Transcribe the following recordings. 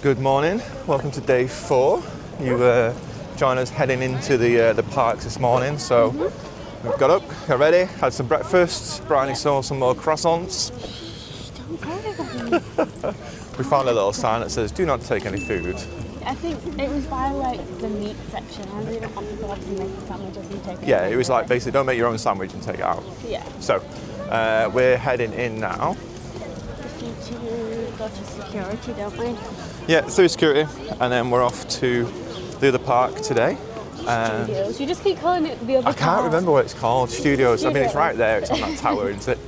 Good morning, welcome to day 4. You joined us heading into the parks this morning, so we've got up, got ready, had some breakfast. Bryony saw some more croissants. We found a little sign that says, do not take any food. I think it was by like the meat section. I didn't want people to make sandwiches and take it. Yeah, it was like basically don't make your own sandwich and take it out. Yeah. So we're heading in now. We need to go to security, don't we? Yeah, through security, and then we're off to the other park today. Studios. You just keep calling it the other park. I can't remember what it's called. Studios. I mean, it's right there. It's on that tower, isn't it?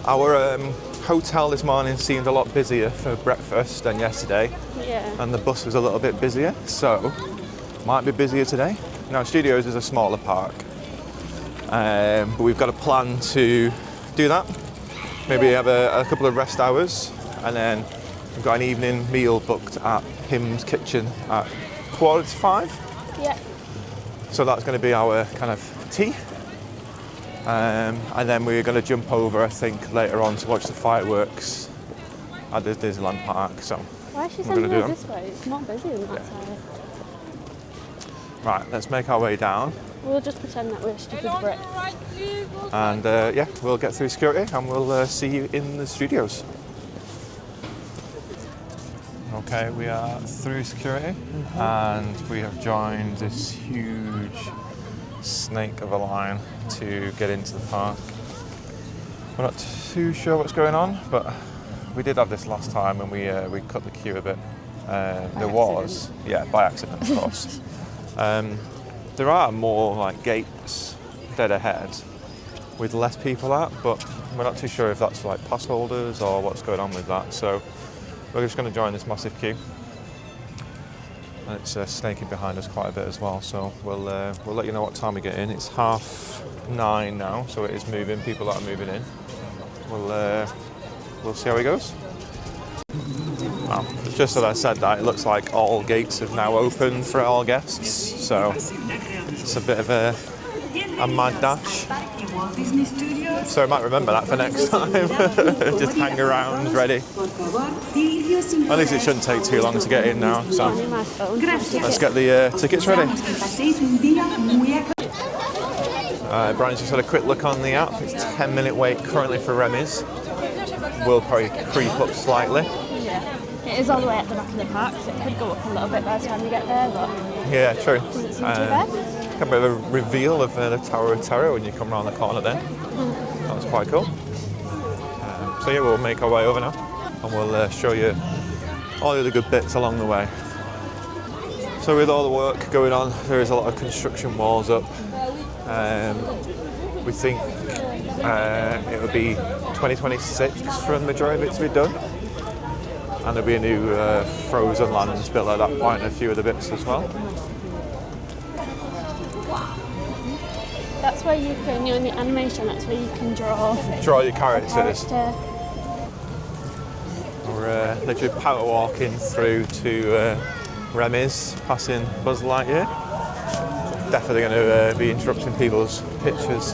Our hotel this morning seemed a lot busier for breakfast than yesterday. Yeah. And the bus was a little bit busier, so might be busier today. Now, Studios is a smaller park, but we've got a plan to do that. Maybe have a couple of rest hours, and then we've got an evening meal booked at PYM's Kitchen at 4:45. Yeah. So that's going to be our kind of tea. And then we're going to jump over, I think, later on to watch the fireworks at the Disneyland park. So why is she sending us this way? It's not busy on that side. Right, let's make our way down. We'll just pretend that we're stupid Brits. And yeah, we'll get through security and we'll see you in the studios. Okay, we are through security and we have joined this huge snake of a line to get into the park. We're not too sure what's going on, but we did have this last time and we cut the queue a bit. There was, yeah, by accident, of course. There are more like gates dead ahead with less people at, but we're not too sure if that's like pass holders or what's going on with that. So we're just going to join this massive queue. And it's snaking behind us quite a bit as well, so we'll let you know what time we get in. It's 9:30 now, so it is moving. People are moving in. We'll see how it goes. Well, just as I said that, it looks like all gates have now opened for all guests, so it's a bit of a mad dash. So I might remember that for next time. Just hang around, ready. At least it shouldn't take too long to get in now. So let's get the tickets ready. Brian's just had a quick look on the app. It's a 10-minute wait currently for Remy's. We'll probably creep up slightly. Yeah. It is all the way at the back of the park, so it could go up a little bit by the time we get there, but yeah, true. doesn't seem too bad. A bit of a reveal of the Tower of Terror when you come around the corner then. That was quite cool. So yeah, we'll make our way over now and we'll show you all the other good bits along the way. So with all the work going on, there is a lot of construction walls up. We think it will be 2026 for the majority of it to be done. And there'll be a new frozen lands built at that point and a few other bits as well. That's where you can, in the animation, that's where you can draw your characters. We're literally power walking through to Remy's, passing Buzz Lightyear. Definitely going to be interrupting people's pictures.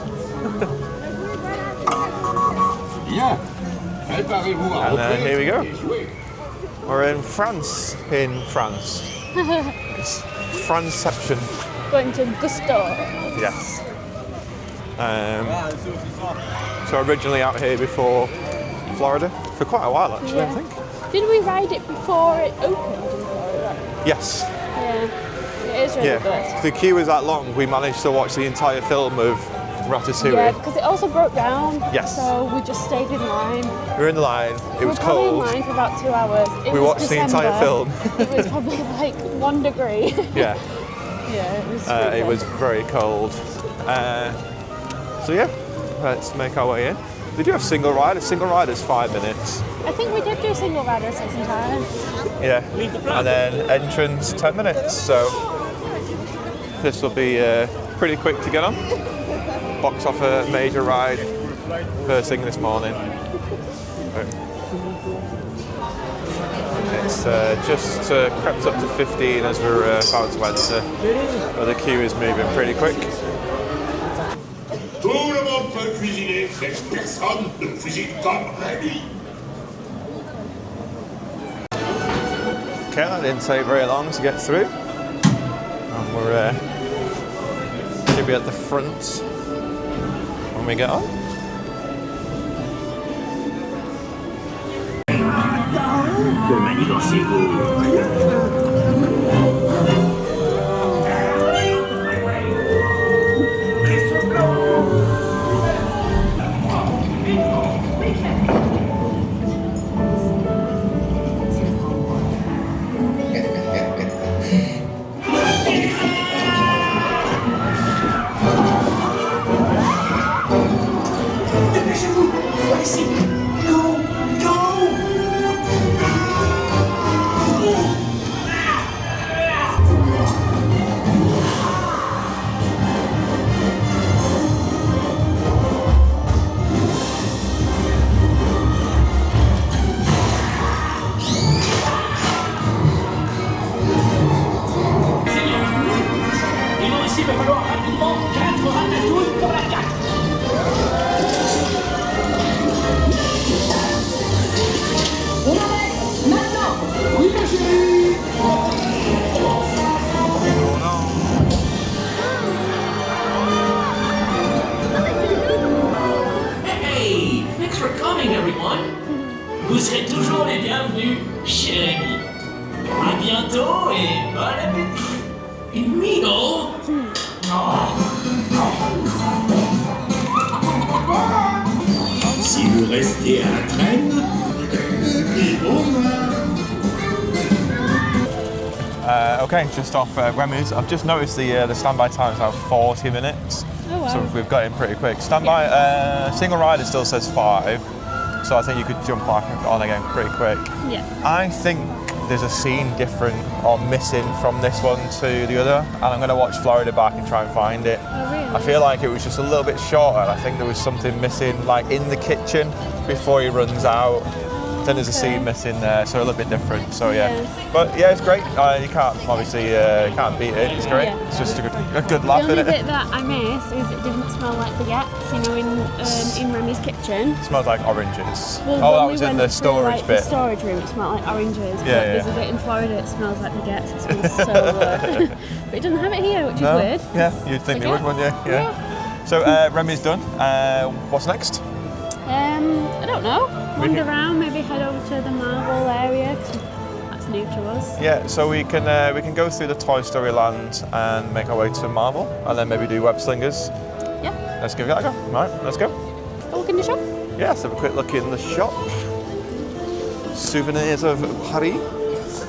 And here we go. We're in France. It's Franceception. Going to the store. Yes. So originally out here before Florida for quite a while actually, I think. Did we ride it before it opened in Florida? Yes. Yeah, it is really good. The queue was that long, we managed to watch the entire film of Ratatouille. Yeah, because it also broke down. Yes. So we just stayed in line. We were in the line, it was cold. We were in line for about 2 hours. We watched the entire film. It was probably like 1 degree. Yeah. Yeah, it was really it was very cold. So yeah, let's make our way in. They do have single ride. A single ride is 5 minutes. I think we did do single ride a second time. Yeah, and then entrance 10 minutes. So this will be pretty quick to get on. Box off a major ride first thing this morning. It's just crept up to 15 as we're about to enter, but the queue is moving pretty quick. Tout le monde peut cuisiner, mais personne ne cuisine comme Remy. Okay, that didn't take very long to get through. And we're should be at the front when we get on. Que manigancez-vous? Dépêchez-vous! Ici! Go! Go! Et non, ici, il va falloir rapidement 4 ratatouilles pour la 4. On arrête maintenant. Oui, ma chérie. Hey, thanks for coming, everyone. Vous serez toujours les bienvenus chez Remy. À bientôt et bon appétit. Une mino. Si vous restez à la traîne, Okay, just off Remy's. I've just noticed the standby time is now 40 minutes. Oh, wow. So we've got in pretty quick. Standby, single rider still says 5. So I think you could jump back on again pretty quick. Yeah. I think there's a scene different or missing from this one to the other, and I'm going to watch Florida back and try and find it. Oh, really? I feel like it was just a little bit shorter. I think there was something missing, like in the kitchen before he runs out. Then there's a scene missing there, so a little bit different. So yeah, but yeah, it's great. You can't obviously you can't beat it. It's great. Yeah. It's just a good laugh, The only isn't it? bit that I miss is it didn't smell like baguettes, you know, in Remy's kitchen. It smells like oranges. Well, Oh, that when was we in went the through, storage like, bit. The storage room, it smelled like oranges. But Yeah, there's yeah. a bit in Florida, it smells like baguettes. It smells so but it doesn't have it here, which is No? weird. Yeah, you'd think they would, wouldn't you? Yeah. So Remy's done. What's next? I don't know. We Wander can- around, maybe head over to the Marvel area, 'cause that's new to us. Yeah, so we can go through the Toy Story land and make our way to Marvel, and then maybe do Web Slingers. Yeah. Let's give that a go. All right, let's go. Go look in the shop. Yeah, let's have a quick look in the shop. Souvenirs of Paris.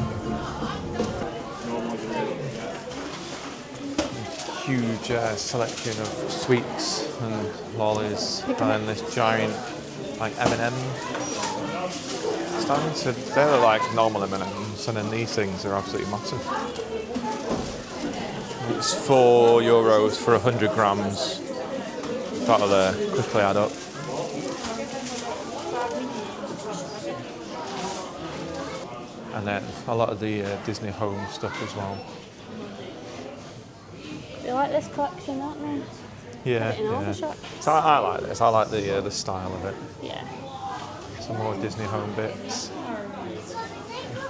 Huge selection of sweets and lollies and this giant like M&M stand. So they're like normal M&Ms, and then these things are absolutely massive. It's €4 for 100 grams. That'll quickly add up. And then a lot of the Disney home stuff as well. They like this collection, don't they? Yeah, Put it in all the yeah. shops. So I like this. I like the style of it. Yeah. Some more Disney home bits.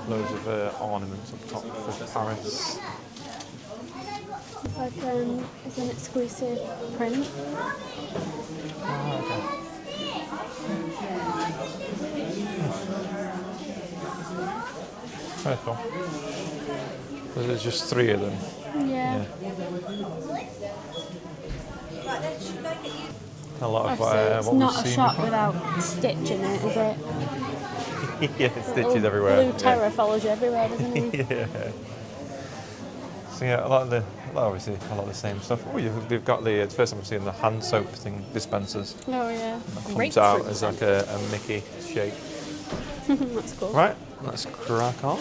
Loads of ornaments up top for Paris. It's like it's an exclusive print. Oh, okay. Very cool. So there's just 3 of them. Yeah. A lot of It's what not we've a seen shop before. without Stitch in it, is it? Yeah, stitches Little everywhere. Blue Terror follows you everywhere, doesn't he? Yeah. So yeah, a lot of the same stuff. Oh, they've got it's the first time I've seen the hand soap thing dispensers. Oh yeah. Comes out as like a Mickey shape. That's cool. Right, let's crack on.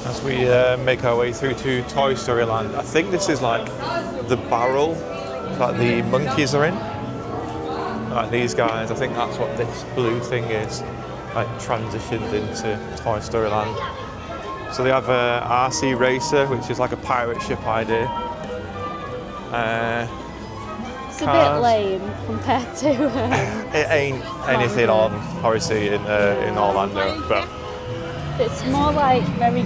As we make our way through to Toy Story Land, I think this is like the barrel that the monkeys are in. Like these guys, I think that's what this blue thing is, like transitioned into Toy Story Land. So they have a RC Racer, which is like a pirate ship idea. It's a bit Cars. lame compared to. It ain't anything on, obviously, in Orlando, but It's more like very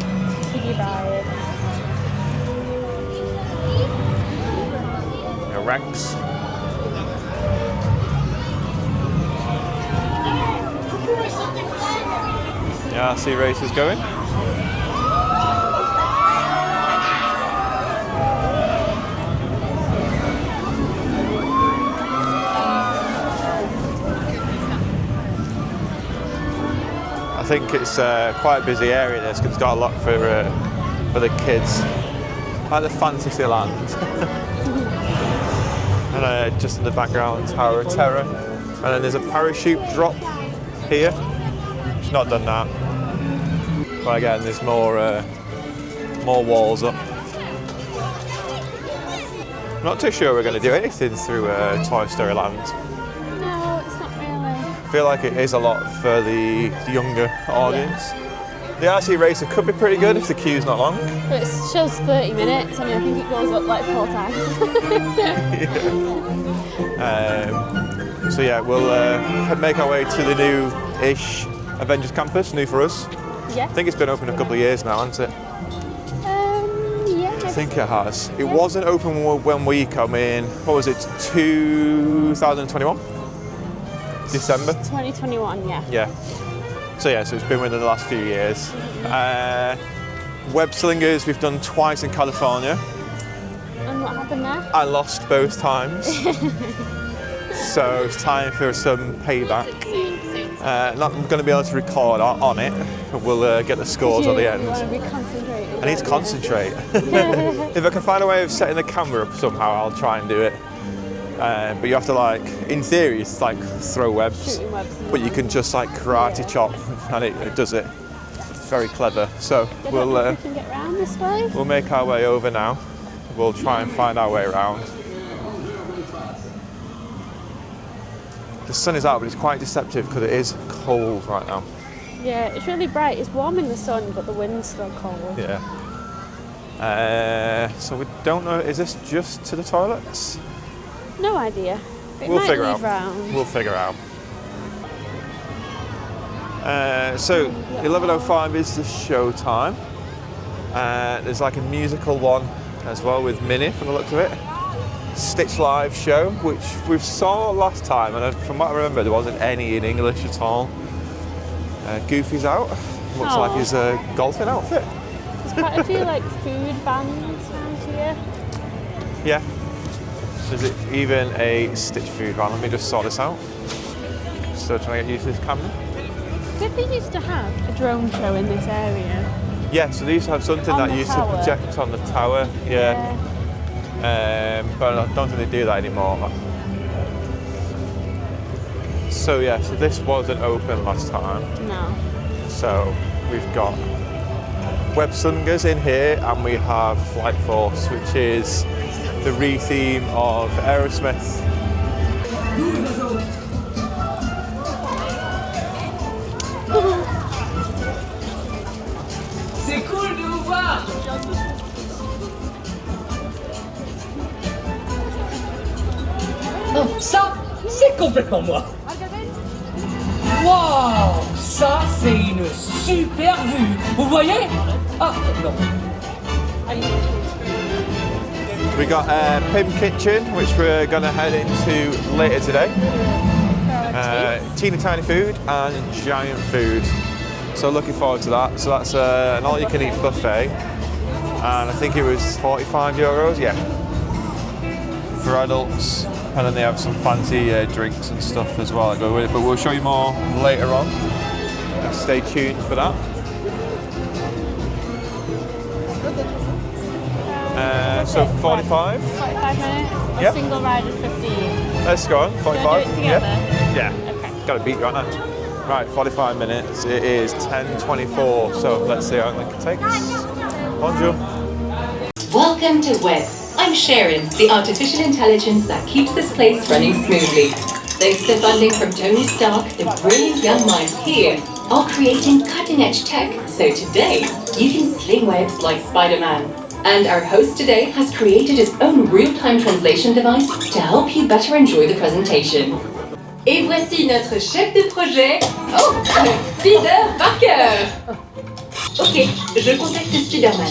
kiddie vibe. Rex. Yeah, I see races going. I think it's quite a busy area this because it's got a lot for the kids. Like the Fantasyland. And just in the background, Tower of Terror. And then there's a parachute drop here. It's not done that. But again, there's more walls up. I'm not too sure we're going to do anything through Toy Story Land. No, it's not really. I feel like it is a lot for the younger audience. Yeah. The RC Racer could be pretty good if the queue's not long. But it shows 30 minutes, and I think it goes up like 4 times. So yeah, we'll make our way to the new-ish Avengers Campus, new for us. Yeah. I think it's been open a couple of years now, hasn't it? Yeah. I think it has. It wasn't open when we come in, what was it, 2021? December? 2021, yeah. Yeah. So yeah, so it's been within the last few years. Web Slingers we've done twice in California. And what happened there? I lost both times. So it's time for some payback. Not going to be able to record on it, but we'll get the scores at the end. You want to be concentrated. I need to concentrate. If I can find a way of setting the camera up somehow, I'll try and do it. But you have to, like, in theory, it's like throw webs, but you can just like karate chop, and it does it. It's very clever. So we'll get round this way. We'll make our way over now. We'll try and find our way around. The sun is out, but it's quite deceptive because it is cold right now. Yeah, it's really bright. It's warm in the sun, but the wind's still cold. Yeah. So we don't know. Is this just to the toilets? No idea. We'll figure out. We'll figure out. So 11:05 is the show time. There's like a musical one as well with Minnie from the looks of it. Stitch Live show, which we saw last time, and from what I remember, there wasn't any in English at all. Goofy's out. Looks like his golfing outfit. There's quite a few like food bands around here. Yeah. There's even a Stitch food van. Let me just sort this out. Still trying to get used to this camera. Did they used to have a drone show in this area? Yeah, so they used to have something On that the used tower. to project on the tower. Yeah. But I don't think they do that anymore. So yeah, so this wasn't open last time. No. So we've got Web Slingers in here, and we have Flight Force, which is the re-theme of Aerosmith. C'est cool de vous voir. Oh, ça, c'est complètement moi. Waouh, ça, c'est une super vue. Vous voyez? Ah, non. We got PYM Kitchen, which we're going to head into later today. Teeny Tiny Food and Giant Food. So looking forward to that. So that's an all-you-can-eat buffet, and I think it was €45, yeah, for adults. And then they have some fancy drinks and stuff as well that go with it. But we'll show you more later on. Stay tuned for that. So 45? 45 minutes. Yep. A single ride is 15. Let's go on, 45. Do you wanna do it together? Yeah. Okay. Gotta beat you, aren't I? Right, 45 minutes. It is 10:24. So let's see how long it takes. Bonjour. Welcome to Web. I'm Sharon, the artificial intelligence that keeps this place running smoothly. Thanks to funding from Tony Stark, the brilliant young minds here are creating cutting-edge tech, so today you can sling webs like Spider-Man. And our host today has created his own real-time translation device to help you better enjoy the presentation. Et voici notre chef de projet, Peter Parker. Ok, je contacte Spider-Man.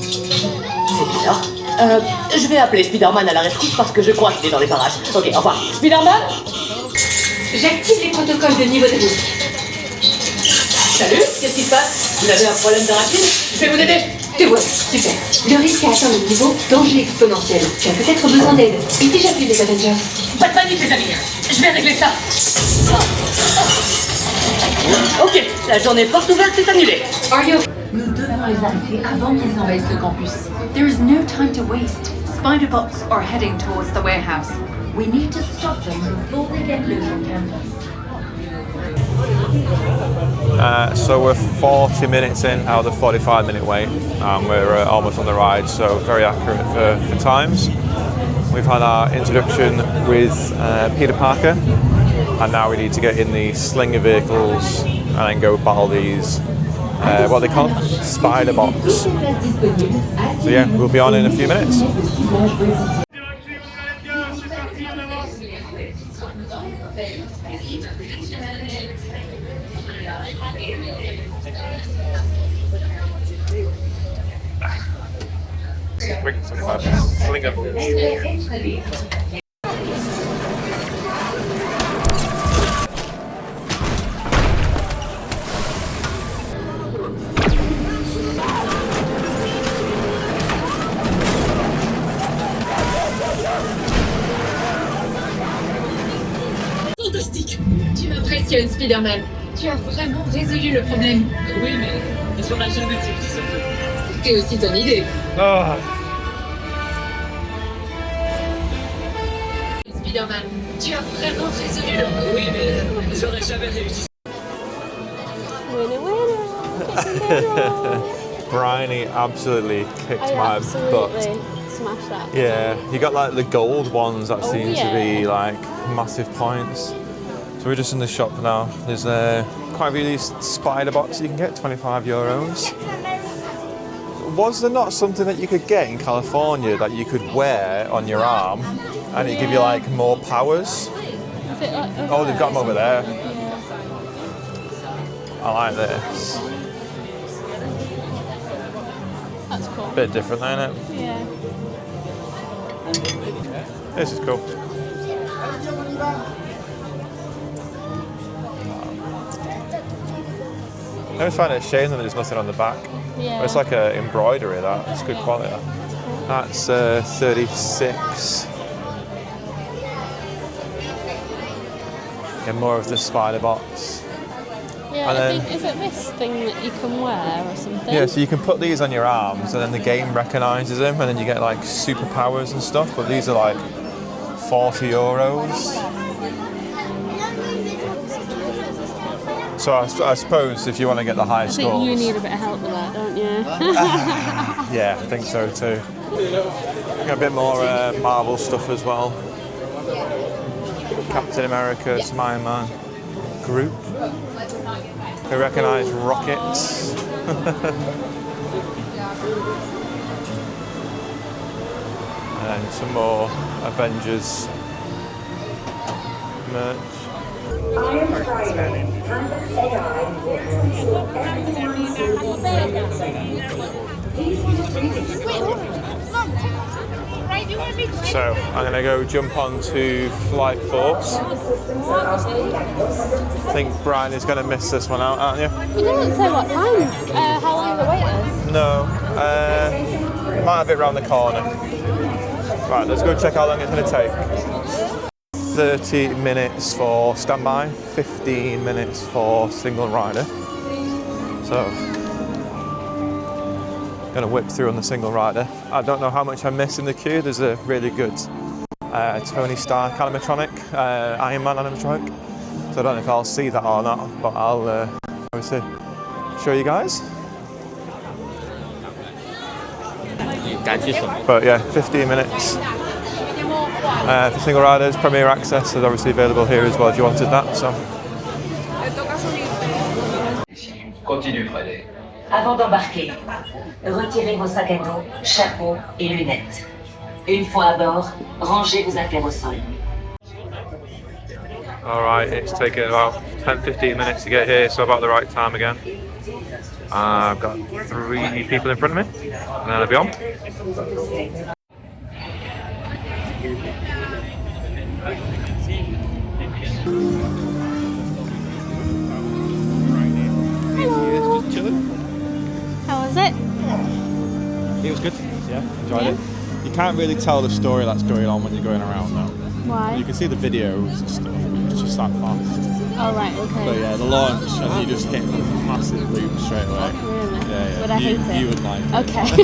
C'est bizarre. Je vais appeler Spider-Man à la rescousse parce que je crois qu'il est dans les parages. Ok, au revoir. Spider-Man? J'active les protocoles de niveau de risque. Salut, qu'est-ce qui se passe? Vous avez un problème de racine? Je vais vous aider. Te voilà, super. Le risque a atteint le niveau danger exponentiel. Tu as peut-être besoin d'aide. Et si j'appelle les Avengers? Pas de panique, les amis. Je vais régler ça. Ok, la journée porte ouverte est annulée. Are you... Nous devons les arrêter avant qu'ils envahissent le campus. There is no time to waste. Spider-bots are heading towards the warehouse. We need to stop them before they get loose on campus. So we're 40 minutes in out of the 45-minute wait, and we're almost on the ride, so very accurate for times. We've had our introduction with Peter Parker, and now we need to get in the slinger vehicles and then go battle these, what are they called? Spider bots. So yeah, we'll be on in a few minutes. Slinger. Fantastique! Tu m'impressionnes, Spider-Man. Tu as vraiment résolu le problème. Oui, mais on n'a jamais fait ça. C'était aussi ton idée. Oh. Spider-Man, tu as vraiment résolu le problème. Oui, mais j'aurais jamais réussi. Winner, winner. Bryony absolutely kicked I my butt. absolutely smashed that. Yeah, you got like the gold ones that Oh, seem to be like massive points. So we're just in the shop now. There's quite a few of these spider bots you can get, €25. Was there not something that you could get in California that you could wear on your arm and it give you like more powers? Is it like Oh, they've got them over there. Yeah. I like this. That's cool. Bit different, isn't it? Yeah. This is cool. I always find it a shame that there's nothing on the back. Yeah. It's like a embroidery, that. It's good quality. That's 36. Get more of the spider bots. Yeah, And I then- think, is it this thing that you can wear or something? Yeah, so you can put these on your arms and then the game recognises them and then you get like superpowers and stuff, but these are like €40. So I suppose if you want to get the high I scores... think you need a bit of help with that, don't you? Yeah, I think so too. Got a bit more Marvel stuff as well. Captain America, Spider-Man, Groot. They recognise rockets. And some more Avengers merch. I am Friday. Campus AI will control everyone's So I'm going to go jump onto Flight Force. I think Brian is going to miss this one out, aren't you? You didn't say what time, how long the wait is. No. Might have it round the corner. Right, let's go check how long it's going to take. 30 minutes for standby, 15 minutes for single rider. So, gonna whip through on the single rider. I don't know how much I missed in the queue. There's a really good Tony Stark animatronic, Iron Man animatronic. So I don't know if I'll see that or not, but I'll obviously show you guys. But yeah, 15 minutes. For single riders, Premier Access is obviously available here as well if you wanted that. So. Continue, Friday. Avant d'embarquer, retirez vos sacs à dos, chapeaux et lunettes. Une fois à bord, rangez vos affaires au sol. Alright, it's taken about 10-15 minutes to get here, so about the right time again. I've got 3 people in front of me, and then I'll be on. Just chilling. How was it? It was good. Yeah, enjoyed it. You can't really tell the story that's going on when you're going around though. Why? You can see the videos and stuff. It's just that fast. Oh right, okay. But yeah, the launch and you just hit a massive loop straight away. Really? Yeah. Would I hate it? You would like it. Okay.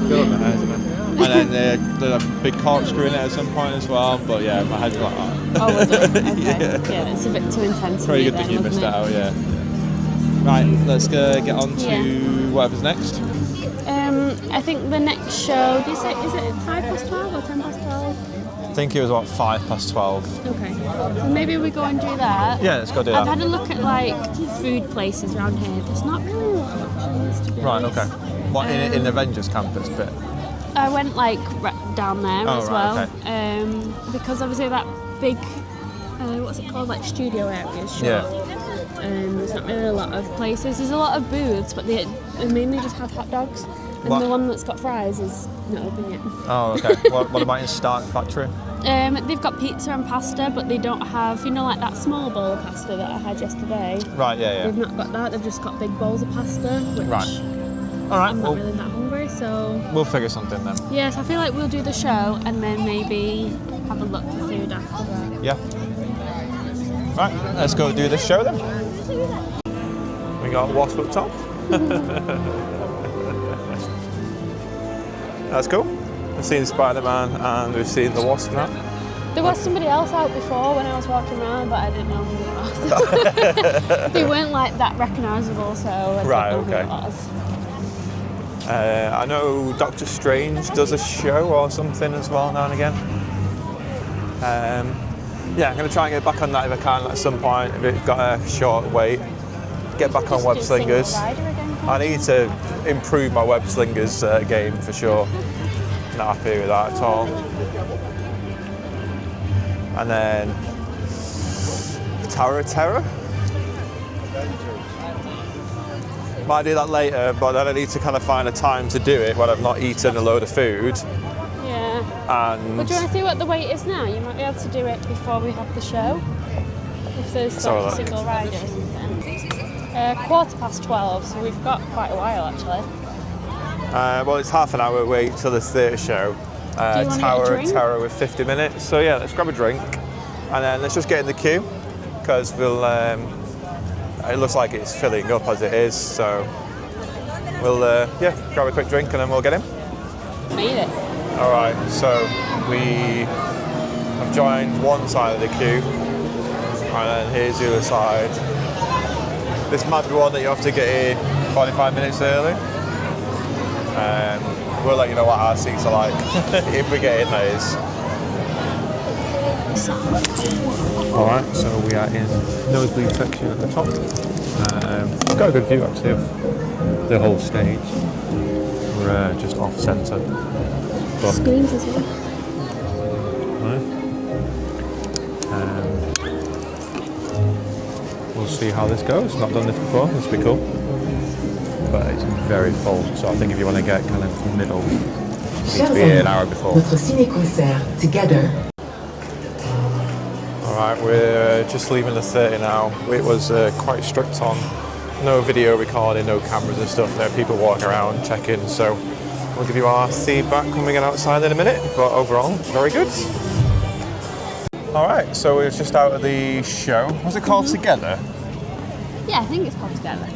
Good on the head, isn't it? And then there's a big corkscrew in it at some point as well. But yeah, my head's like that. Oh, was it? Okay. Yeah. It's a bit too intense. Very for good me thing you then, missed wasn't out. Yeah. Right, let's get on to whatever's next. I think the next show. Do you say is it 12 or 12? I think it was about 12:05. Okay. So maybe we go and do that. Yeah, let's go do I've that. had a look at like food places around here. There's not really a lot of options to be Right, honest. okay. What in the Avengers Campus bit? I went like down there Oh, as right, well, because obviously that big, what's it called, like studio area is short. Yeah. There's not really a lot of places. There's a lot of booths, but they mainly just have hot dogs. And What? the one that's got fries is not open yet. Oh, okay. what about in Stark Factory? They've got pizza and pasta, but they don't have, like that small bowl of pasta that I had yesterday. Right, yeah. They've not got that. They've just got big bowls of pasta, which Right. All right, I'm not really that hungry, so we'll figure something then. yes, I feel like we'll do the show and then maybe have a look for food after that. Yeah. Right, let's go do this show then. We got a wasp up top. That's cool. We've seen Spider-Man and we've seen the wasp now. There was somebody else out before when I was walking around, but I didn't know who it was. They weren't like that recognisable, so I Right, didn't know okay. who it was. I know Doctor Strange does a show or something as well now and again. Yeah, I'm going to try and get back on that if I can at some point, if it's got a short wait. Get back on Just Web do single Slingers. rider again. I need to improve my Web Slingers game for sure. Not happy with that at all. And then Tower of Terror. Might do that later, but then I need to kind of find a time to do it when I've not eaten a load of food. Yeah. And But do you want to see what the wait is now? You might be able to do it before we have the show. If there's Let's have a like a look. single rider or something. 12:15, so we've got quite a while actually. well, it's half an hour wait till the theatre show. Do you wanna get a Tower of drink? Terror with 50 minutes. So yeah, let's grab a drink and then let's just get in the queue because we'll. It looks like it's filling up as it is, so we'll grab a quick drink and then we'll get in. Made it. All right, so we have joined one side of the queue, and then here's the other side. This might be one that you have to get here 45 minutes early. We'll let you know what our seats are like if we get in, that is. All right, so we are in nosebleed section at the top. It's got a good view actually of the whole stage. We're just off centre. But Screens as well. we'll see how this goes. Not done this before, this will be cool. But it's very full, so I think if you want to get kind of middle, you need to be here an hour before. Notre ciné-concert, Together. Alright, we're just leaving the theatre now. It was quite strict on no video recording, no cameras and stuff. There are people walking around checking, so we'll give you our feedback when we get outside in a minute, but overall, very good. Alright, so we're just out of the show. Was it called Together? Yeah, I think it's called Together.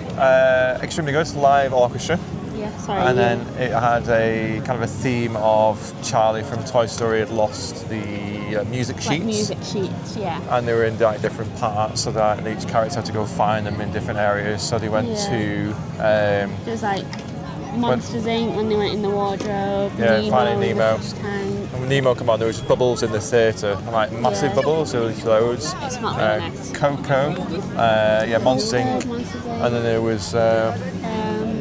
Extremely good, live orchestra. Yeah, sorry. And then it had a kind of a theme of Charlie from Toy Story had lost the music sheets. like music sheets, yeah. And they were in like different parts, so that each character had to go find them in different areas. So they went to It was like Monsters Inc. when they went in the wardrobe. Yeah, Nemo Finding in the Nemo. fish tank. when Nemo come on, there was bubbles in the theatre, like massive Yeah. bubbles. There was loads. It smelled really nice. Coco, Monsters Inc. Monsters Inc. And then there was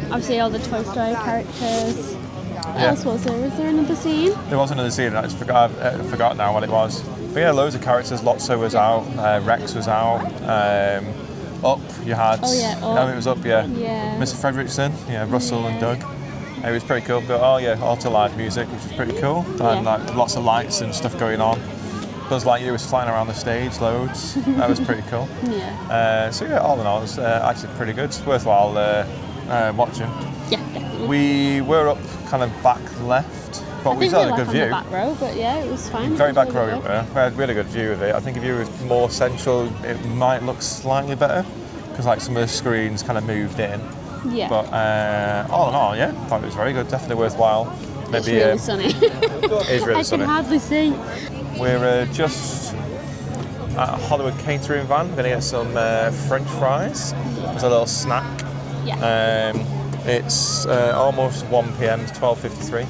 Obviously all the Toy Story characters. What Yeah. else was there? Was there another scene? there was another scene. I just forgot now what it was. But yeah, loads of characters. Lotso was out. Rex was out. Up, you had. Oh, yeah, No, Up. it was Up, yeah. Yeah. Mr. Fredrickson, yeah, Russell and Doug. It was pretty cool. But oh yeah, auto live music, which was pretty cool. And like lots of lights and stuff going on. Buzz Lightyear was flying around the stage, loads. That was pretty cool. Yeah. So yeah, all in all, it was actually pretty good. It's worthwhile watching. Yeah, definitely. We were up kind of back left, but we still had a good on view. the back row, but yeah, it was fine. Very It was back row really we good. were. We had really good view of it. I think if you were more central, it might look slightly better because like some of the screens kind of moved in. Yeah. But all in all, yeah, thought it was very good. Definitely worthwhile. It's Maybe really sunny. it is really I sunny. can hardly see. We're just at a Hollywood catering van. We're going to get some French fries as a little snack. Yeah. It's almost 1 p.m. It's 12:53.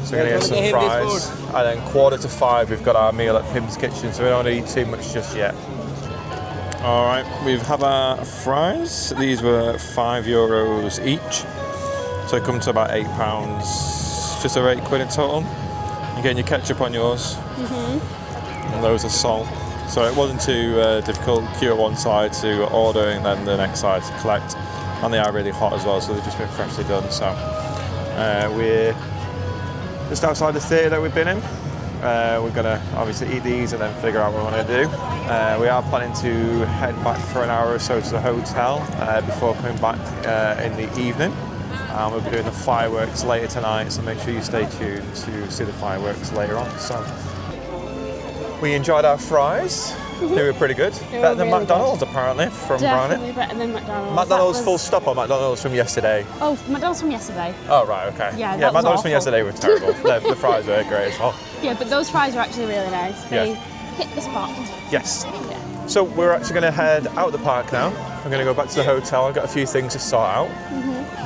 So we're going to get some fries. And then 4:45 we've got our meal at PYM's Kitchen, so we don't eat too much just yet. All right, we've had our fries. These were €5 each. So it comes to about £8, just over £8 in total. You're getting your ketchup on yours. And loads of salt. So it wasn't too difficult. Queue at one side to order and then the next side to collect. And they are really hot as well, so they've just been freshly done. So we're just outside the theatre that we've been in. We're going to obviously eat these and then figure out what we want to do. We are planning to head back for an hour or so to the hotel before coming back in the evening. We'll be doing the fireworks later tonight, so make sure you stay tuned to see the fireworks later on. So we enjoyed our fries. They were pretty good. Better than really McDonald's apparently from Definitely Bryony. better than McDonald's. McDonald's That full was- stop or McDonald's from yesterday? Oh, McDonald's from yesterday. Oh right, okay. Yeah, that was McDonald's from awful. yesterday were terrible. The fries were great as well. Yeah, but those fries are actually really nice. They Yeah. hit the spot. Yes. Yeah. So we're actually going to head out the park now. We're going to go back to the hotel. I've got a few things to sort out.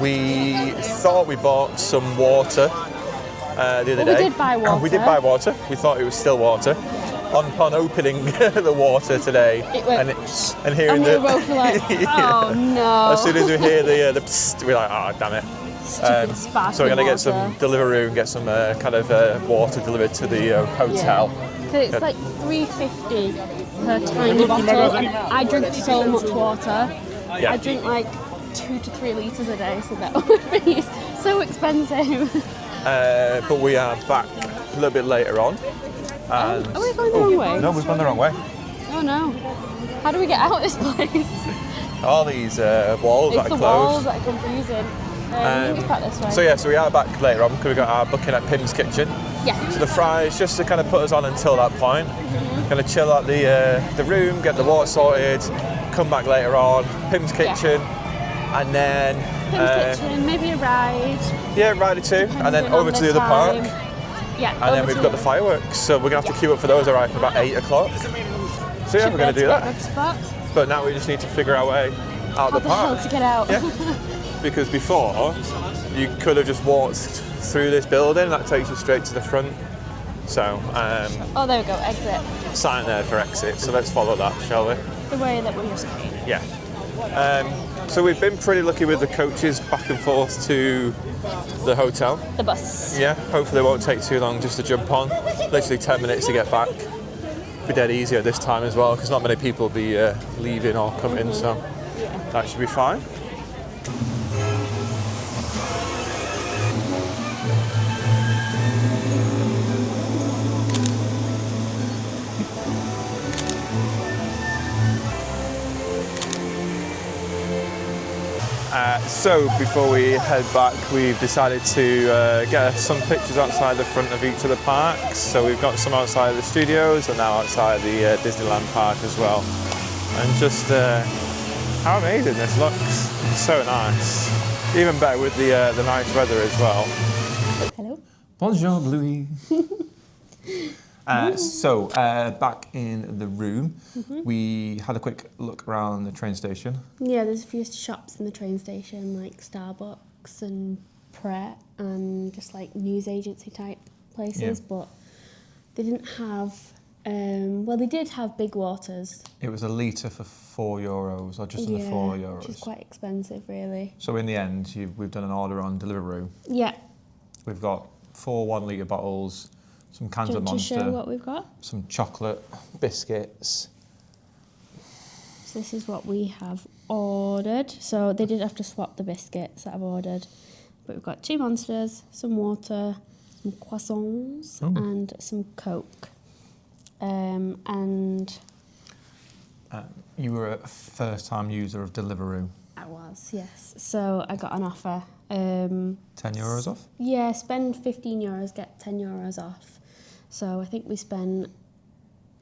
We thought we bought some water the other Well, day. we did buy water. We did buy water. We thought it was still water. Upon opening the water today, It went and hearing And we the were both like, oh no. as soon as we hear the psst, we're like, oh damn it. Stupid sparkling So we're going to get some water. Deliveroo and get some kind of water delivered to the hotel. So it's like $3.50 per tiny bottle, and I drink so much water. Yeah. I drink like 2 to 3 litres a day, so that would be so expensive. But we are back a little bit later on. And Are we going the wrong way? No, we've gone the wrong way. Oh no. How do we get out of this place? All these walls It's that the are walls closed. that are confusing. I think it's back this way. So we are back later on because we've got our booking at PYM's Kitchen. Yeah. So the fries, just to kind of put us on until that point. Going to chill at the room, get the water sorted, come back later on, PYM's Kitchen, and then PYM's Kitchen, maybe a ride. yeah, ride or two, and then Depending over on to the other park. time. Yeah. And then we've got the fireworks, so we're going to have to queue up for those arrive about 8 o'clock. So yeah, we're going to do that. Spot. But now we just need to figure our way out How of the the hell park. to get out? Yeah. Because before, you could have just walked through this building, that takes you straight to the front. So, Oh, there we go, exit. sign there for exit, so let's follow that, shall we? The way that we just came. Yeah. So we've been pretty lucky with the coaches back and forth to the hotel. The bus. Yeah, hopefully it won't take too long just to jump on. Literally 10 minutes to get back. Be dead easier this time as well, because not many people will be leaving or coming, so that should be fine. So before we head back, we've decided to get some pictures outside the front of each of the parks. So we've got some outside the studios and now outside the Disneyland park as well. And just how amazing this looks. It's so nice. Even better with the nice weather as well. Hello. Bonjour, Louis. Back in the room, we had a quick look around the train station. Yeah, there's a few shops in the train station, like Starbucks and Pret, and just like news agency type places, but they didn't have, well, they did have Big Waters. It was a litre for €4, or just under €4. Which is quite expensive, really. So in the end, we've done an order on Deliveroo. Yeah. We've got 4 1-litre bottles, some cans Do you of want to show Monster, what we've got? some chocolate, biscuits, So this is what we have ordered. So they did have to swap the biscuits that I've ordered. But we've got 2 monsters, some water, some croissants, and some Coke. And you were a first-time user of Deliveroo. I was, yes. So I got an offer. €10 off? Yeah, spend €15, get €10 off. So I think we spent,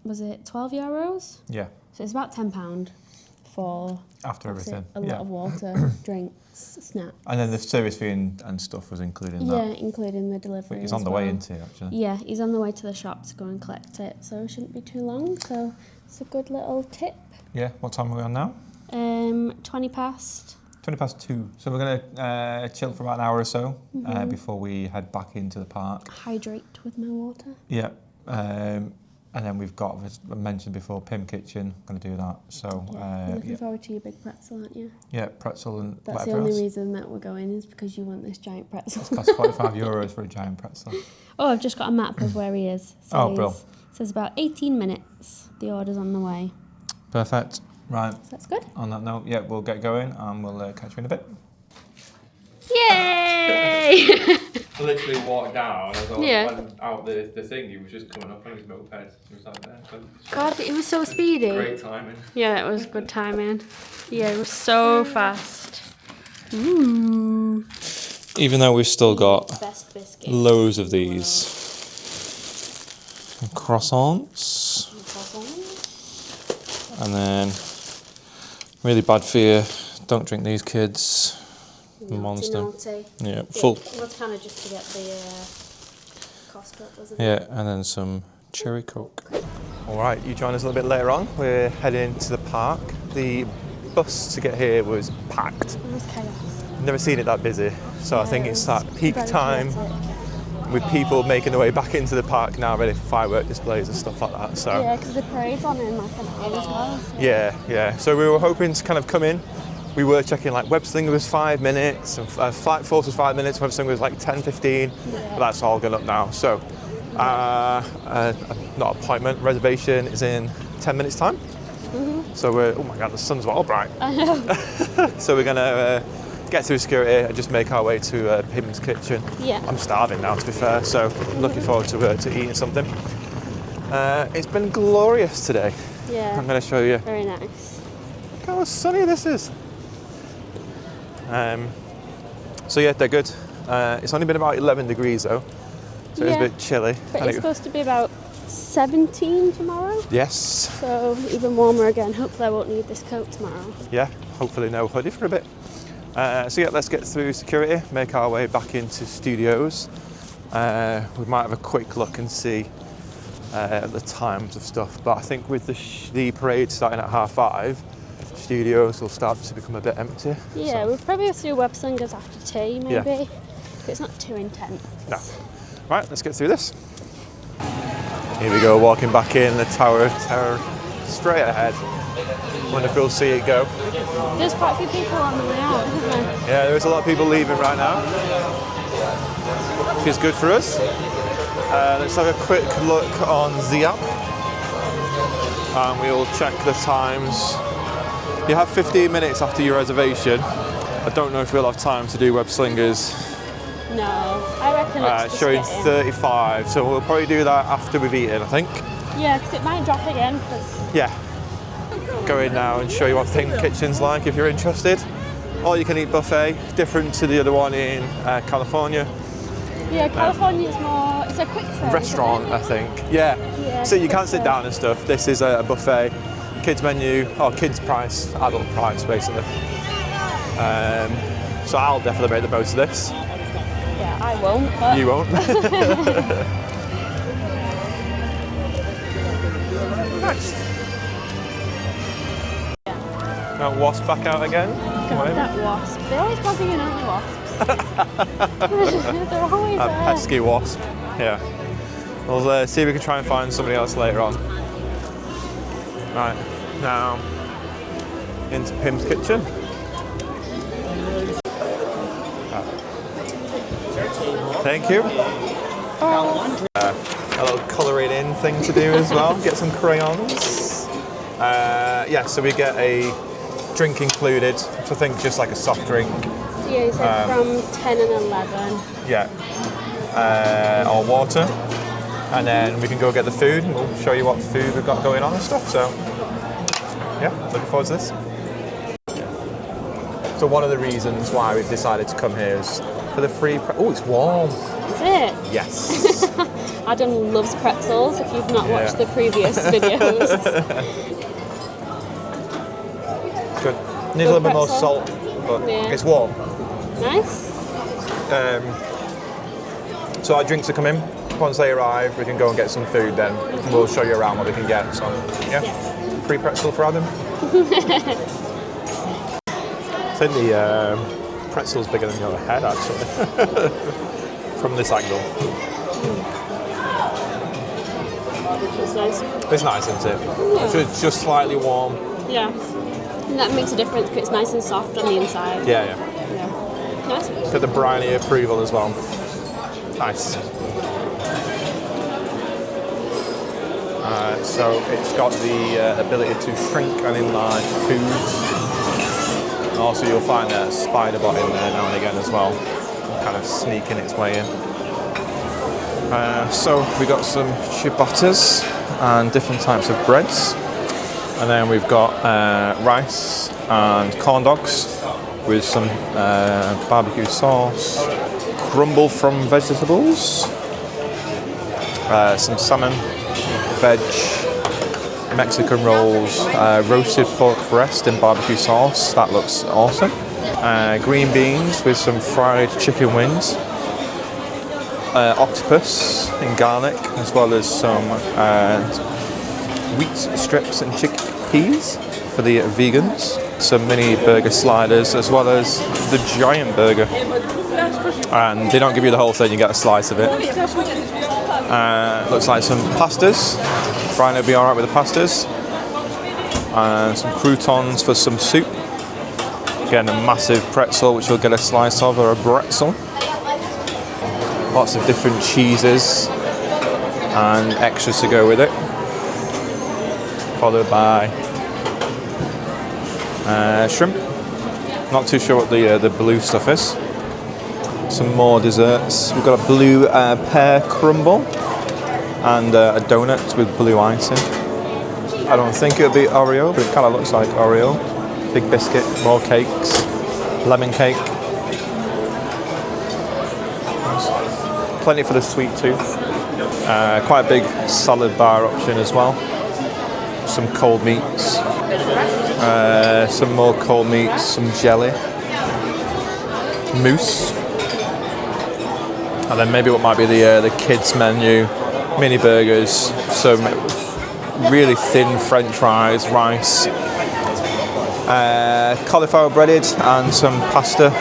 was it €12? Yeah. So it's about £10 for After everything. a lot of water, drinks, snacks. And then the service fee and stuff was included in that. Yeah, including the delivery. He's on the way into it, actually. Yeah, he's on the way to the shop to go and collect it, so it shouldn't be too long. So it's a good little tip. Yeah, what time are we on now? 20 past. 20 past 2. So we're going to chill for about an hour or so before we head back into the park. Hydrate with my water. Yeah. And then we've got, as I mentioned before, PYM Kitchen. Going to do that. So You're looking forward to your big pretzel, aren't you? Yeah, pretzel and That's the whatever only else. reason that we're going is because you want this giant pretzel. It costs €45 for a giant pretzel. Oh, I've just got a map of where he is. Oh, bro. Says about 18 minutes. The order's on the way. Perfect. Right. So that's good. On that note, yeah, we'll get going and we'll catch you in a bit. Yay! I literally walked down as I went out the thing. He was just coming up on his moped. He was like there. God, it was so speedy. Great timing. Yeah, it was good timing. Yeah, it was so fast. Ooh. Even though we've still got Best biscuits. loads of these croissants, and then really bad for you. Don't drink these, kids. Monster. Naughty. Yeah, full. It was kind of just to get the cost up, wasn't it? Yeah, and then some cherry Coke. All right, you join us a little bit later on. We're heading to the park. The bus to get here was packed. It was chaos. Never seen it that busy. So I think it's that peak Very time chaotic. with people making their way back into the park now, ready for firework displays and stuff like that. So Yeah, because the parade's on in like an hour as well. So. yeah. So we were hoping to kind of come in. We were checking like Web Slingers was 5 minutes, and Flight Force was 5 minutes, Web Slingers was like 10, 15. Yeah. But that's all gone up now. So not appointment, reservation is in 10 minutes time. So we're, oh my God, the sun's well bright. I know. So we're gonna get through security and just make our way to PYM's Kitchen. Yeah. I'm starving now, to be fair, so I'm looking forward to eating something. It's been glorious today. Yeah. I'm going to show you. Very nice. Look how sunny this is. So yeah, they're good. It's only been about 11 degrees though, so it's a bit chilly. But it's supposed to be about 17 tomorrow. Yes. So even warmer again. Hopefully I won't need this coat tomorrow. Yeah, hopefully no hoodie for a bit. So yeah, let's get through security, make our way back into studios. We might have a quick look and see the times of stuff, but I think with the parade starting at 5:30, studios will start to become a bit empty. Yeah, so. we'll probably have to do Web Slingers after tea, maybe. Yeah. But it's not too intense. No. Right, let's get through this. Here we go, walking back in the Tower of Terror, straight ahead. Wonder if we'll see it go. There's quite a few people on the way out, isn't there? Yeah, there is a lot of people leaving right now, which is good for us. Let's have a quick look on the app, and we'll check the times. You have 15 minutes after your reservation. I don't know if we'll have time to do Web Slingers. No, I reckon it's just Showing getting. 35, so we'll probably do that after we've eaten, I think. Yeah, because it might drop again. Cause Yeah. Go in now and show you what PYM Kitchen's like if you're interested. All you can eat buffet, different to the other one in California. yeah, California's more. It's a quick service. Restaurant, isn't I it? think. Yeah. So you quick can sit serve. down and stuff. This is a buffet, kids menu, or kids price, adult price basically. So I'll definitely make the most of this. Yeah, I won't. But You won't. Nice. Now wasp back out again. God, that wasp. They always bother you, don't they, wasps? They're always That there. pesky wasp. Yeah. We'll see if we can try and find somebody else later on. Right, now into PYM's Kitchen. Thank you. A little colouring in thing to do as well. Get some crayons. Yeah, so we get a drink included, so I think just like a soft drink. Yeah, you said from 10 and 11. Yeah. Or water. And then we can go get the food and we'll show you what food we've got going on and stuff. So, yeah, looking forward to this. So one of the reasons why we've decided to come here is for the free... Oh, it's warm. Is it? Yes. Adam loves pretzels, if you've not watched the previous videos. Good. Needs a little bit more salt, but it's warm. Nice. So our drinks are coming. Once they arrive, we can go and get some food then. We'll show you around what we can get. So, yeah. Free pretzel for Adam. I think the pretzel's bigger than your head, actually. From this angle. It's nice. It's nice, isn't it? Yeah. It's just slightly warm. Yeah. And that makes a difference because it's nice and soft on the inside. Yeah. Yeah. Nice. Got the Bryony approval as well. Nice. So it's got the ability to shrink and enlarge foods. And also you'll find a spider bot in there now and again as well, kind of sneaking its way in. So we got some ciabattas and different types of breads. And then we've got rice and corn dogs with some barbecue sauce, crumble from vegetables, some salmon, veg, Mexican rolls, roasted pork breast in barbecue sauce. That looks awesome. Green beans with some fried chicken wings. Octopus in garlic, as well as some wheat strips and chickpeas for the vegans. Some mini burger sliders, as well as the giant burger. And they don't give you the whole thing, you get a slice of it. Looks like some pastas. Brian will be alright with the pastas. And some croutons for some soup. Again, a massive pretzel, which we'll get a slice of, or a bretzel. Lots of different cheeses and extras to go with it. Followed by shrimp. Not too sure what the blue stuff is. Some more desserts. We've got a blue pear crumble and a donut with blue icing. I don't think it'll be Oreo, but it kind of looks like Oreo. Big biscuit, more cakes, lemon cake. Plenty for the sweet tooth. Quite a big salad bar option as well. Some cold meats. Some more cold meats, some jelly. Mousse. And then maybe what might be the kids menu. Mini burgers, some really thin French fries, rice. Cauliflower breaded and some pasta.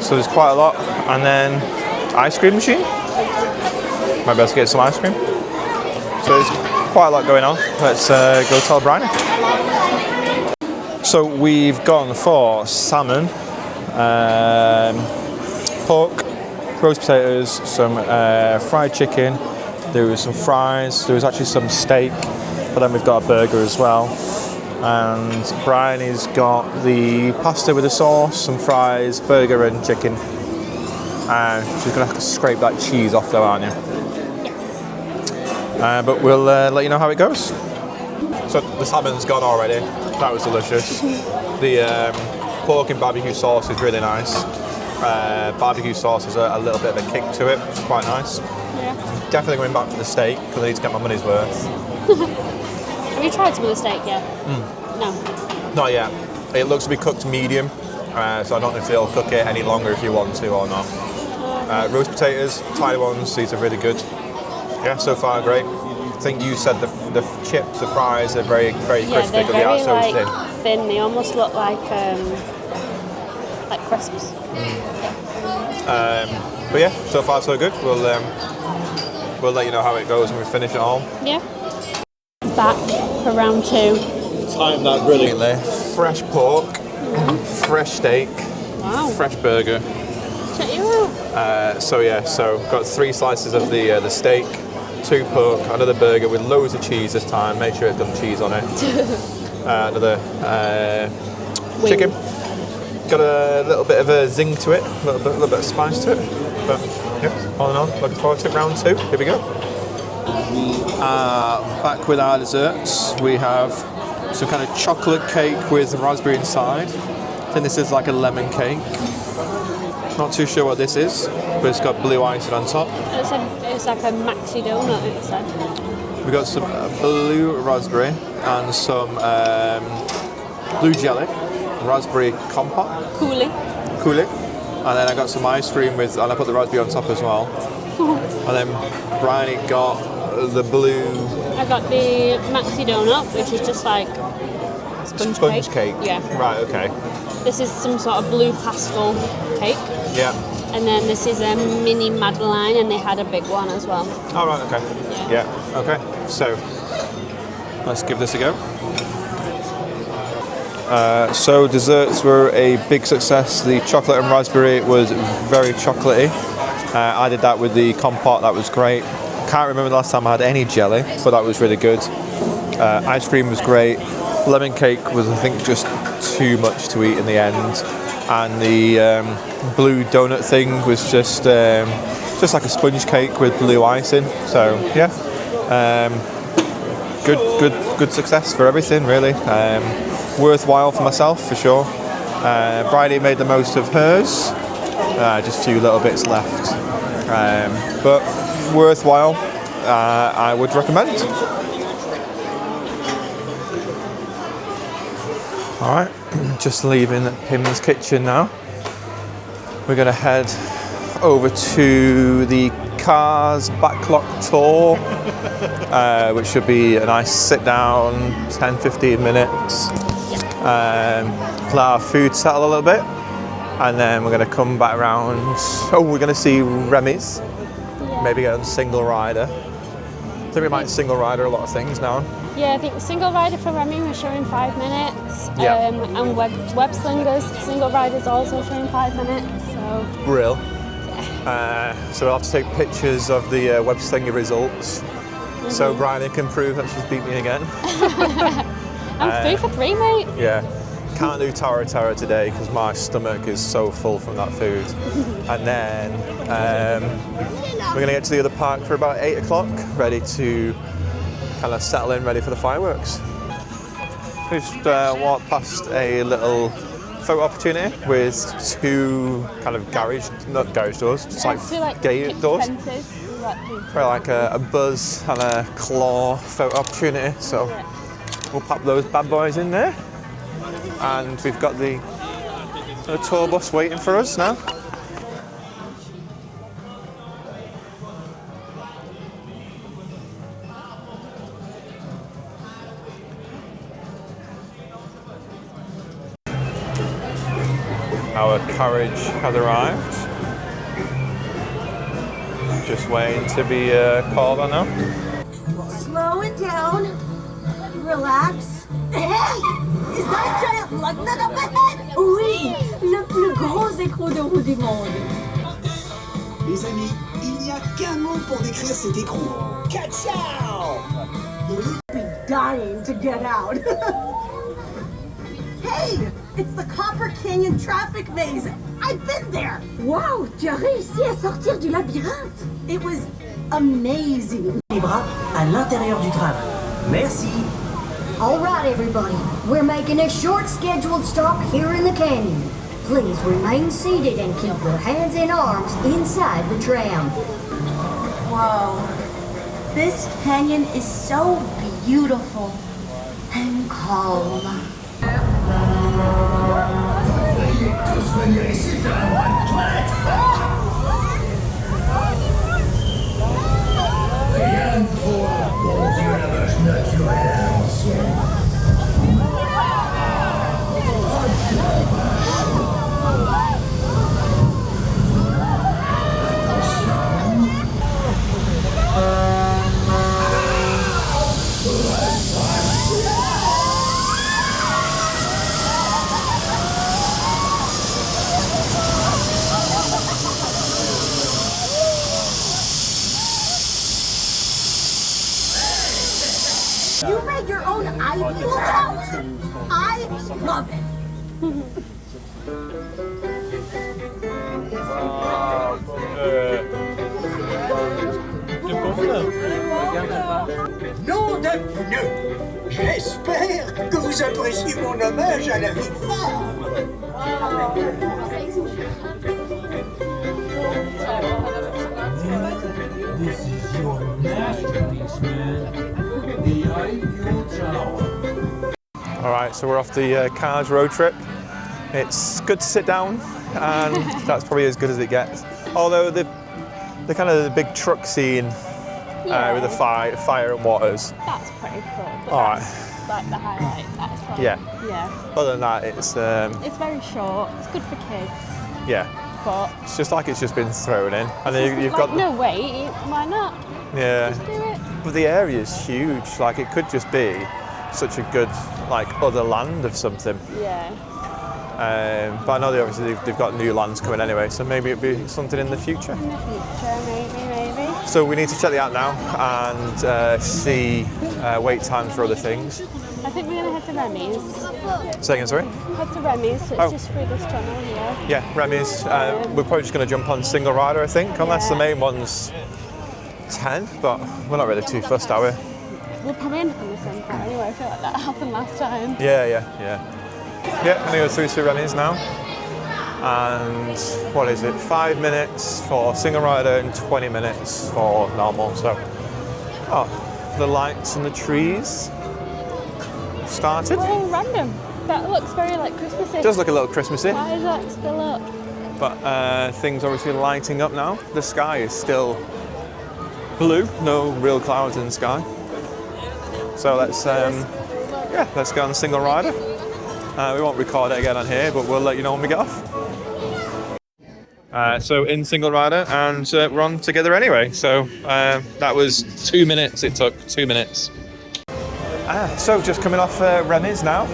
So there's quite a lot. And then ice cream machine. Might be able to get some ice cream. So there's quite a lot going on. Let's go tell Bryony. So we've gone for salmon, pork, roast potatoes, some fried chicken. There was some fries. There was actually some steak, but then we've got a burger as well. And Bryony's got the pasta with the sauce, some fries, burger and chicken. And she's gonna have to scrape that cheese off though, aren't you? Yes. But we'll let you know how it goes. So the salmon's gone already. That was delicious. The pork and barbecue sauce is really nice. Barbecue sauce has a little bit of a kick to it. It's quite nice. Yeah. Definitely going back for the steak because I need to get my money's worth. Have you tried some of the steak yet? No. Not yet. It looks to be cooked medium, so I don't know if they'll cook it any longer if you want to or not. Roast potatoes, tiny ones, these are really good. Yeah, so far great. I think you said the chips, the fries are very, very crispy because they are so thin. They almost look like crisps. But yeah, so far so good. We'll let you know how it goes when we finish it all. Yeah. Back for round 2. Timed that brilliantly. Fresh pork, fresh steak, fresh burger. Check you out. So got 3 slices of the steak, 2 pork, another burger with loads of cheese this time. Make sure it's got cheese on it. Another chicken. Got a little bit of a zing to it, a little bit of spice to it. But yeah, all in all, looking forward to round 2. Here we go. Back with our desserts, we have some kind of chocolate cake with raspberry inside. I think this is like a lemon cake. Not too sure what this is, but it's got blue icing on top. It's like a maxi donut, it said. We got some blue raspberry and some blue jelly, raspberry compote. Coulis. And then I got some ice cream with, and I put the raspberry on top as well. And then Bryony got the blue. I got the maxi donut, which is just like sponge cake. Yeah. Right. Okay. This is some sort of blue pastel cake. Yeah. And then this is a mini Madeleine, and they had a big one as well. Oh, right, okay. Yeah, okay. So, let's give this a go. So, desserts were a big success. The chocolate and raspberry was very chocolatey. I did that with the compote, that was great. Can't remember the last time I had any jelly, but that was really good. Ice cream was great. Lemon cake was, I think, just too much to eat in the end. And the blue donut thing was just like a sponge cake with blue icing. So yeah, good success for everything really. Worthwhile for myself for sure. Bryony made the most of hers. Just a few little bits left, but worthwhile. I would recommend. All right. Just leaving PYM's Kitchen now. We're going to head over to the Cars Backlot Tour, which should be a nice sit down, 10-15 minutes. Let our food settle a little bit, and then we're going to come back around. Oh, we're going to see Remy's. Maybe get on single rider. I think we might single rider a lot of things now. Yeah, I think single rider for Remy was showing 5 minutes. Yeah. And Web Slingers, single rider's also showing 5 minutes. So. Brill. So we'll have to take pictures of the Web Slinger results, so Bryony can prove that she's beat me again. I'm 3 for 3, mate. Yeah. Can't do Tower Terror today because my stomach is so full from that food. And then we're going to get to the other park for about 8 o'clock, ready to kind of settle in, ready for the fireworks. We just walked past a little photo opportunity with 2 kind of not garage doors, just like gate doors. Very like a Buzz and a Claw photo opportunity. So we'll pop those bad boys in there. And we've got the tour bus waiting for us now. Our carriage has arrived. Just waiting to be called on now. Slow it down. Relax. Hey! Is that a giant lug nut up ahead? Oui! Le plus gros écrou de roue du monde. Les amis, il n'y a qu'un mot pour décrire cet écrou. Ka-chow! Be dying to get out. Hey! It's the Copper Canyon traffic maze. I've been there. Wow! Tu as réussi à sortir du labyrinthe. It was amazing. Les bras à l'intérieur du tram. Merci. All right, everybody. We're making a short scheduled stop here in the canyon. Please remain seated and keep your hands and arms inside the tram. Whoa. This canyon is so beautiful and calm. Veuillez tous venir ici faire un bras de toilette. Rien ne vaut un bon vieux lavage naturel à l'ancienne. love it. Nom de pneu! J'espère que vous appréciez mon hommage à la vie de femme. This is your masterpiece, man. The Eiffel Tower. Alright, so we're off the Cars road trip. It's good to sit down, and that's probably as good as it gets. Although the kind of the big truck scene with the fire and waters. That's pretty cool. Alright. Like the highlight. That's probably, Yeah. Yeah. Other than that, it's It's very short. It's good for kids. yeah. But It's just like it's just been thrown in, and then you've got no wait. Why not? yeah. Just do it. But the area is huge. Like it could just be such a good like other land of something. Yeah. But I know they've got new lands coming anyway, so maybe it'll be something in the future. In the future, maybe. So we need to check the app now and see wait times for other things. I think we're gonna head to Remy's. Say again, sorry? Head to Remy's. So it's just through this channel here. Yeah, Remy's. We're probably just going to jump on single rider, I think, unless the main one's 10, but we're not really too fussed, are we? We'll probably end up on the same car anyway. I feel like that happened last time. Yeah, I'm going to go through to Remy's now. And what is it? 5 minutes for single rider and 20 minutes for normal. So, the lights and the trees started. Oh, random. That looks very like Christmassy. It does look a little Christmassy. Why is that still up? But things obviously lighting up now. The sky is still blue, no real clouds in the sky. So let's go on the single rider. We won't record it again on here, but we'll let you know when we get off. So in single rider, and we're on together anyway. So that was 2 minutes. It took 2 minutes. So just coming off Remy's now.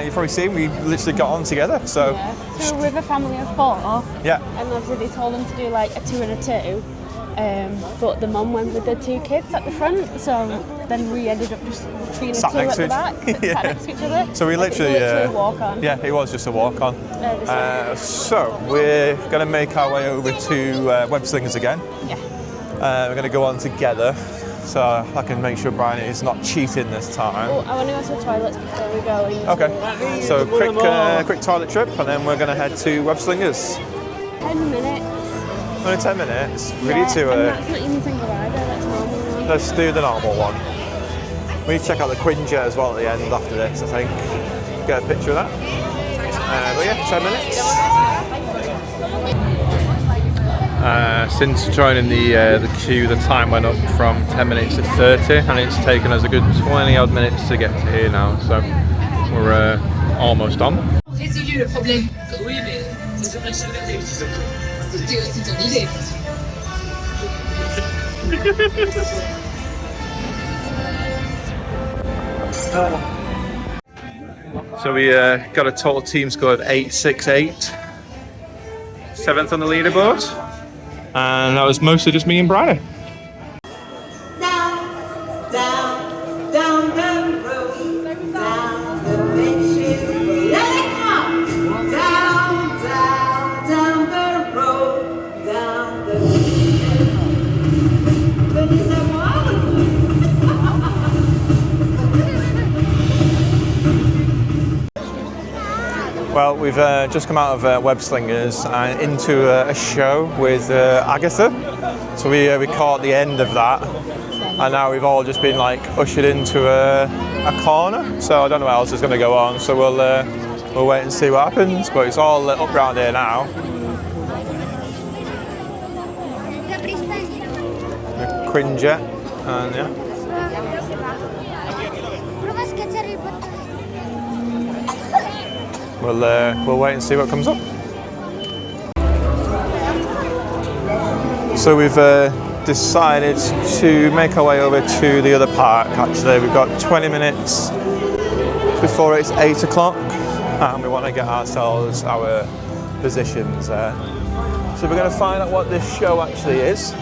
You've probably seen we literally got on together. So yeah. So we're with a family of 4. Yeah. And obviously they told them to do like a 2 and a 2. But the mum went with the 2 kids at the front, so then we ended up just being Sat a 2 next at the to back, yeah. sat next to each other. So we Like, literally, it's literally a walk on. Yeah, it was just a walk on. So we're going to make our way over to Web Slingers again. Yeah. We're going to go on together, so I can make sure Bryony is not cheating this time. Oh, I want to go to the toilets before we go. Okay. So quick toilet trip, and then we're going to head to Web Slingers. 10 minutes. Only 10 minutes. We Yeah, need to. and that's not even single rider. That's normal one. Let's do the normal one. We need to check out the Quinja as well at the end after this, I think. Get a picture of that. But yeah, 10 minutes. Since joining the queue, the time went up from 10 minutes to 30, and it's taken us a good 20 odd minutes to get to here now. So we're almost on. Résolu le problème. Oui, mais c'est vrai que ça avait été c'était aussi ton idée. So we got a total team score of 868. 7th on the leaderboard. And that was mostly just me and Bryony. Well, we've just come out of Web Slingers and into a show with Agatha. So we caught the end of that, and now we've all just been like ushered into a corner. So I don't know what else is going to go on. So we'll wait and see what happens. But it's all lit up around here now. The Quinjet, and yeah. We'll wait and see what comes up. So we've decided to make our way over to the other park. Actually, we've got 20 minutes before it's 8 o'clock, and we want to get ourselves our positions there. So we're going to find out what this show actually is,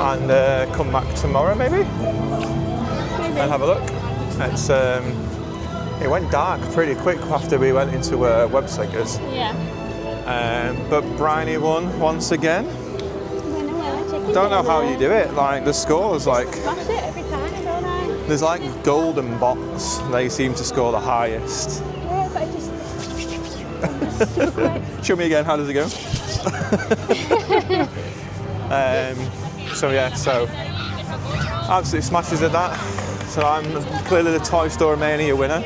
and come back tomorrow maybe and have a look. It's It went dark pretty quick after we went into Web Slingers. Yeah. But Bryony won once again. Winner, Don't know how you do it. Like the scores, like smash it every time, don't I? there's like golden bots. They seem to score the highest. Yeah, but I just. Show me again. How does it go? So yeah, so absolutely smashes at that. So I'm clearly the Toy Store Mania winner,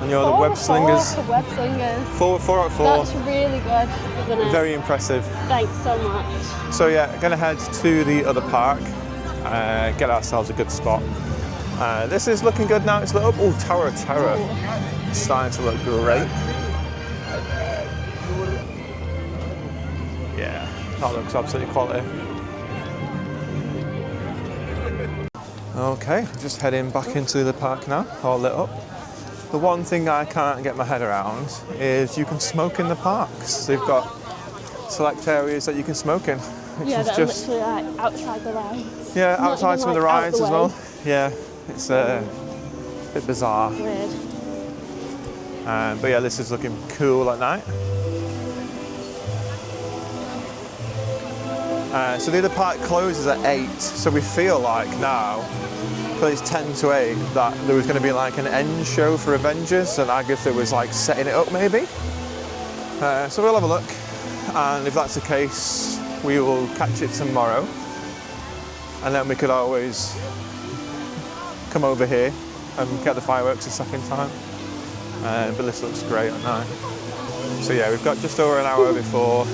and you're the Web Slingers. Web Slingers. 4 out of 4. That's really good, isn't it? Very impressive. Thanks so much. So yeah, gonna head to the other park, get ourselves a good spot. This is looking good now. It's lit up. Oh, Tower of Terror. It's starting to look great. Yeah, that looks absolutely quality. Okay, just heading back into the park now, all lit up. The one thing I can't get my head around is you can smoke in the parks. They've got select areas that you can smoke in, which Yeah, is they're just literally like outside the rides. yeah, Not outside even, some of the like, out rides the as way. well. Yeah, it's a bit bizarre. Weird. But yeah, this is looking cool at night. So the other park closes at 8, so we feel like now, because it's 10 to 8, that there was going to be like an end show for Avengers, and Agatha was like setting it up maybe. So we'll have a look, and if that's the case, we will catch it tomorrow. And then we could always come over here and get the fireworks a second time. But this looks great at night. So yeah, we've got just over an hour before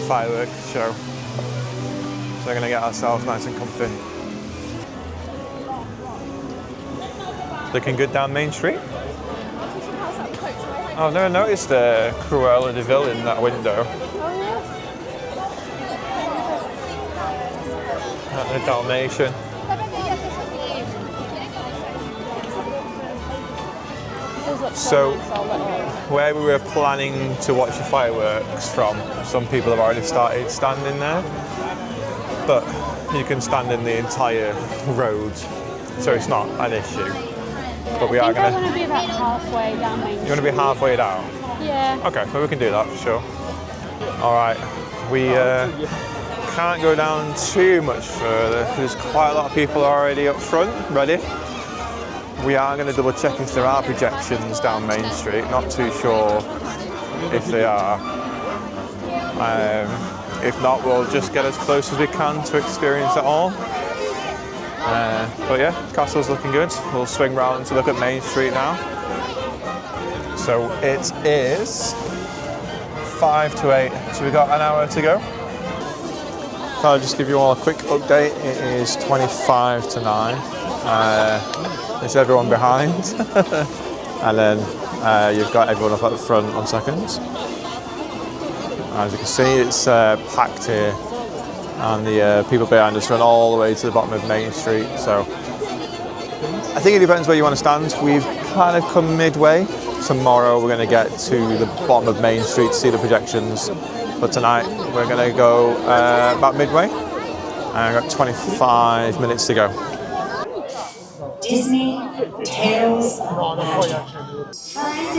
fireworks show. So we're going to get ourselves nice and comfy. Looking good down Main Street. Oh, I've never noticed Cruella de Vil in that window. The Dalmatian. So, where we were planning to watch the fireworks from, some people have already started standing there, but you can stand in the entire road, so it's not an issue. But we are going to. I want to be about halfway down Main Street. You want to be halfway down? Yeah. Okay, well we can do that for sure. All right, we can't go down too much further. There's quite a lot of people already up front, ready. We are going to double check if there are projections down Main Street. Not too sure if they are. If not, we'll just get as close as we can to experience it all. But yeah, castle's looking good. We'll swing round to look at Main Street now. So it is 5 to 8, so we've got an hour to go. So I'll just give you all a quick update. It is 25 to 9. There's everyone behind. And then you've got everyone up at the front on seconds. As you can see, it's packed here. And the people behind us run all the way to the bottom of Main Street. So I think it depends where you want to stand. We've kind of come midway. Tomorrow we're going to get to the bottom of Main Street to see the projections. But tonight we're going to go about midway. And we've got 25 minutes to go. Disney Tales of Magic.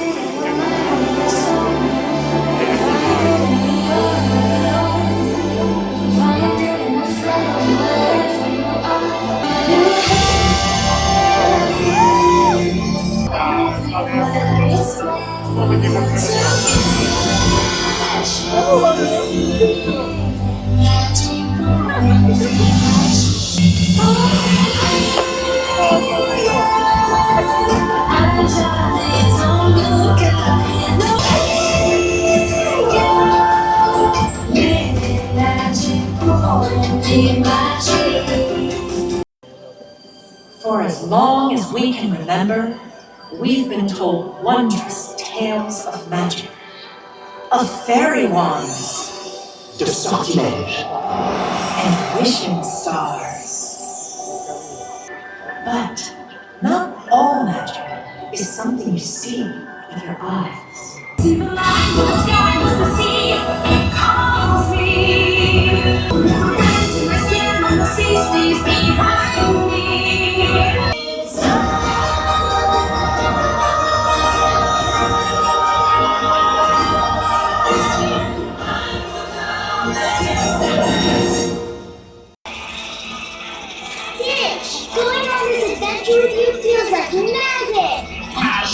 For as long as we can remember, we've been told wondrous tales of magic, of fairy wands, De sortilège. and wishing stars. But not all magic is something you see with your eyes. See the light, the sky, the sea, it calls me. The wind in the skin and the sea stays behind me.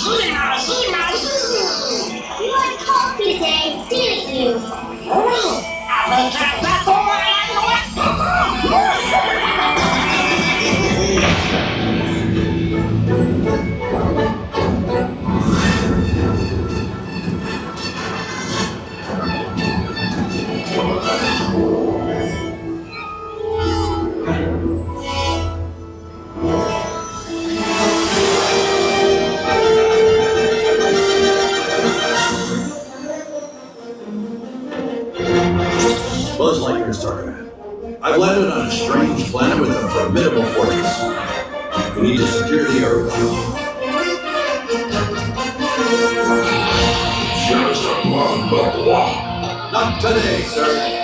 You had coffee today, didn't you? Buzz Lightyear's target. I've landed on a strange planet with a formidable fortress. We need to secure the area. Just a long walk. Not today, sir.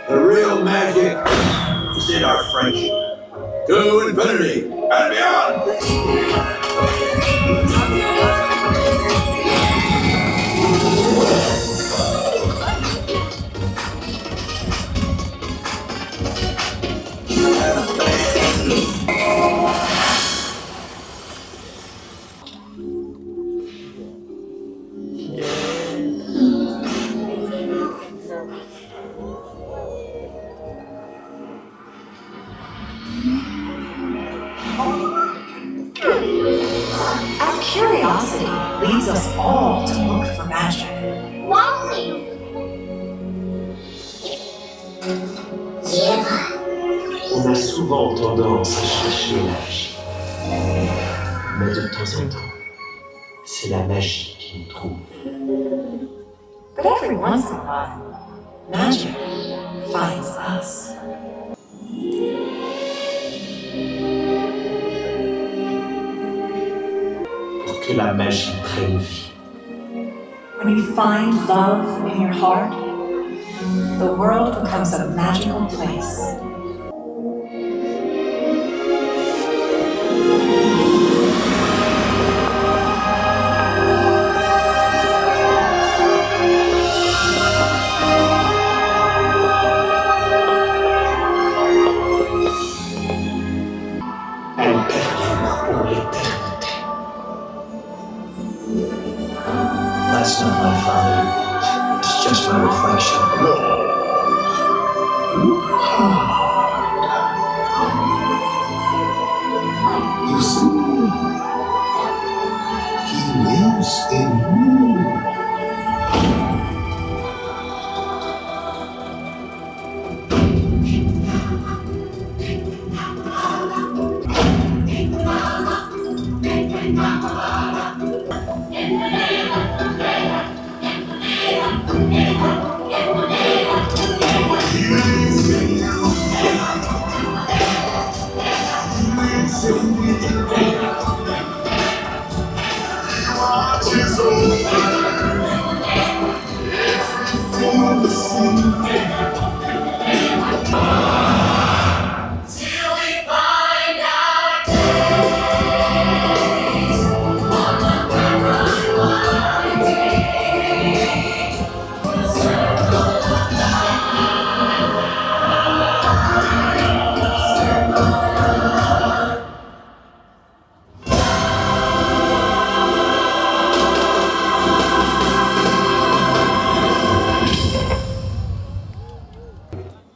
The real magic is in our friendship. To infinity and beyond! Our curiosity leads us all to look for magic. Wally! On a souvent tendance à chercher la magie. Mais de temps en temps, c'est la magie qui nous trouve. But every once in a while, magic finds us. Pour que la magie prenne vie. When you find love in your heart, the world becomes a magical place. Elle perdure pour l'éternité. That's not my father. It's just my reflection. You see, he lives in you.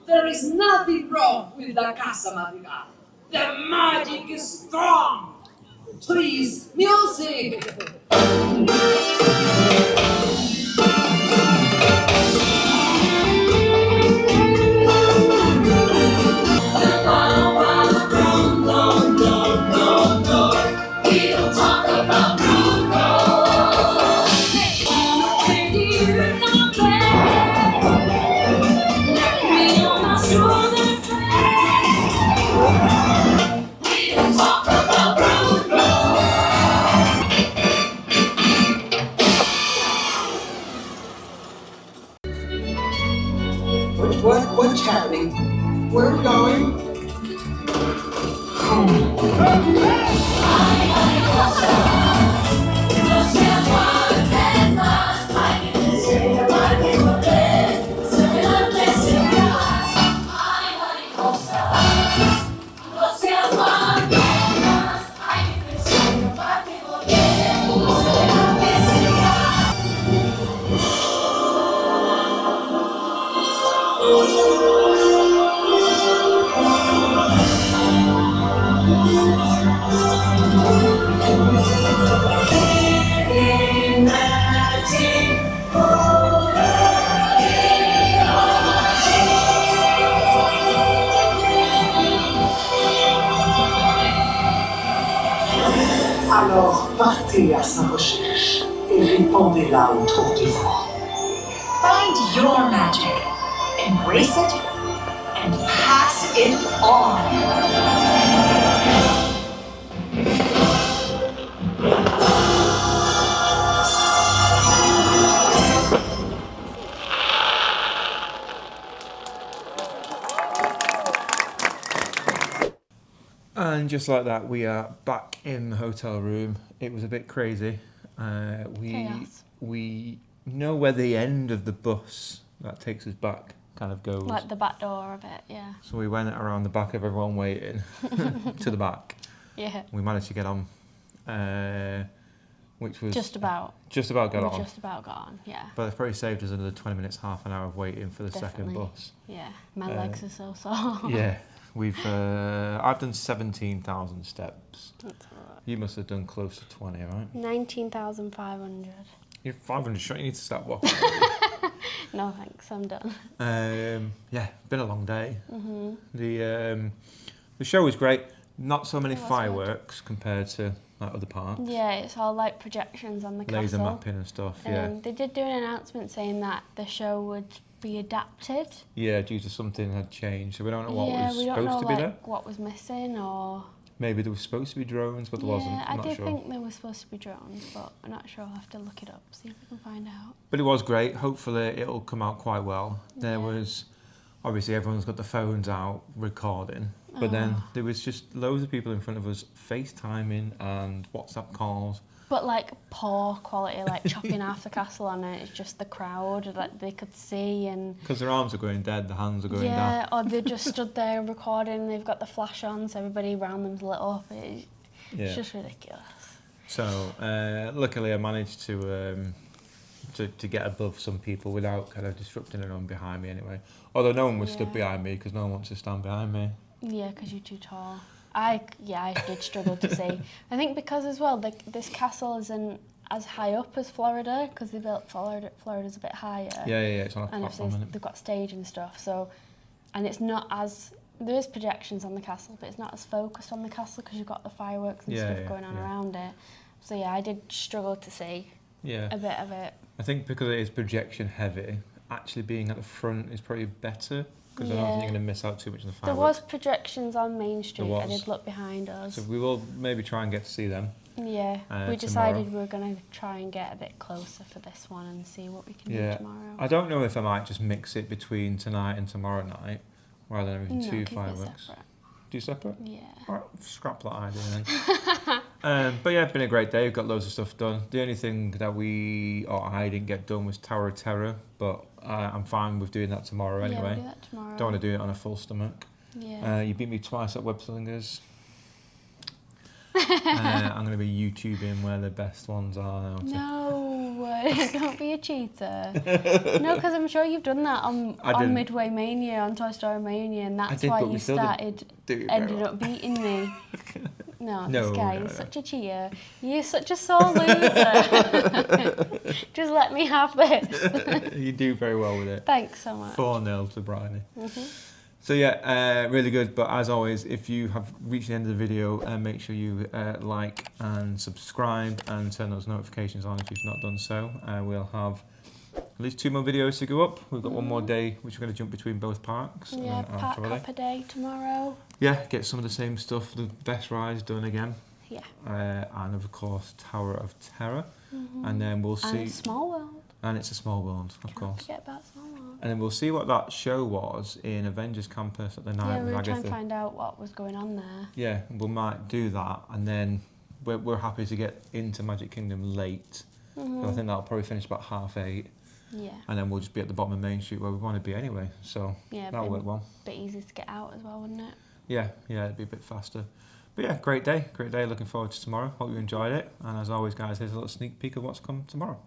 There is nothing wrong with the Casa Madrigal. The magic is strong. Please, music. What's happening? Where are we going? Alors, partez à sa recherche et répandez-la autour de vous. Find your magic, embrace it, and pass it on. And just like that, we are back in the hotel room. It was a bit crazy. Chaos. We know where the end of the bus that takes us back kind of goes. Like the back door of it, yeah. So we went around the back of everyone waiting to the back. Yeah. We managed to get on, which was Just about got on. Just about got on, yeah. But it's probably saved us another 20 minutes, half an hour of waiting for the second bus. Yeah, my legs are so sore. Yeah, I've done 17,000 steps. That's a lot. You must have done close to 20, right? 19,500. You're 500 short, you need to start walking. No thanks, I'm done. Yeah, been a long day. Mhm. The show was great. Not so many fireworks compared to like other parks. Yeah, it's all like projections on the Laser castle. mapping and stuff, yeah. They did do an announcement saying that the show would be adapted. Yeah, due to something had changed. So we don't know what was we don't supposed know to be there. what was missing or... Maybe there was supposed to be drones, but there wasn't. I'm I not did sure. think there was supposed to be drones, but I'm not sure. I'll have to look it up, see if we can find out. But it was great. Hopefully it'll come out quite well. There was, obviously everyone's got the phones out recording, but then there was just loads of people in front of us FaceTiming and WhatsApp calls. But like poor quality, like chopping half the castle on it. It's just the crowd that they could see and... Because their arms are going dead, their hands are going down. Yeah, or they just stood there recording, they've got the flash on, so everybody around them's lit up. It's just ridiculous. So, luckily I managed to get above some people without kind of disrupting anyone behind me anyway. Although no one was stood behind me because no one wants to stand behind me. Yeah, because you're too tall. I did struggle to see. I think because as well, this castle isn't as high up as Florida because they built Florida's a bit higher. Yeah, it's on a platform, isn't it? They've got stage and stuff, so, and it's not as, there is projections on the castle, but it's not as focused on the castle because you've got the fireworks and stuff going on around it. So yeah, I did struggle to see a bit of it. I think because it is projection heavy, actually being at the front is probably better. Because I don't think you're going to miss out too much of the fireworks. There was projections on Main Street. I did look behind us. So we will maybe try and get to see them. Yeah, we decided we were going to try and get a bit closer for this one and see what we can do tomorrow. I don't know if I might just mix it between tonight and tomorrow night, rather than having two fireworks. Separate. Do separate? Yeah. All right, scrap that idea then. But yeah, it's been a great day. We've got loads of stuff done. The only thing that I didn't get done was Tower of Terror, but I'm fine with doing that tomorrow anyway. We'll do that tomorrow. Don't want to do it on a full stomach. Yeah. You beat me twice at Web Slingers. I'm going to be YouTubing where the best ones are now. No, don't be a cheater. No, because I'm sure you've done that on Midway Mania, on Toy Story Mania, and that's why you ended up beating me. No, this guy is such a cheater. You're such a sore loser. Just let me have this. You do very well with it. Thanks so much. 4-0 to Bryony. So yeah, really good. But as always, if you have reached the end of the video, make sure you like and subscribe and turn those notifications on if you've not done so. We'll have least 2 more videos to go up. We've got one more day, which we're going to jump between both parks. Yeah, park hopper day tomorrow. Yeah, get some of the same stuff, the best rides done again. Yeah. And of course, Tower of Terror. And then we'll see. And Small World. And it's a small world, of course. Forget about Small World. And then we'll see what that show was in Avengers Campus at the night. Yeah, we were trying to find out what was going on there. Yeah, we might do that, and then we're happy to get into Magic Kingdom late. I think that'll probably finish about 8:30. Yeah. And then we'll just be at the bottom of Main Street where we want to be anyway. So that'll work well. A bit easier to get out as well, wouldn't it? Yeah, it'd be a bit faster. But yeah, great day. Looking forward to tomorrow. Hope you enjoyed it. And as always, guys, here's a little sneak peek of what's come tomorrow.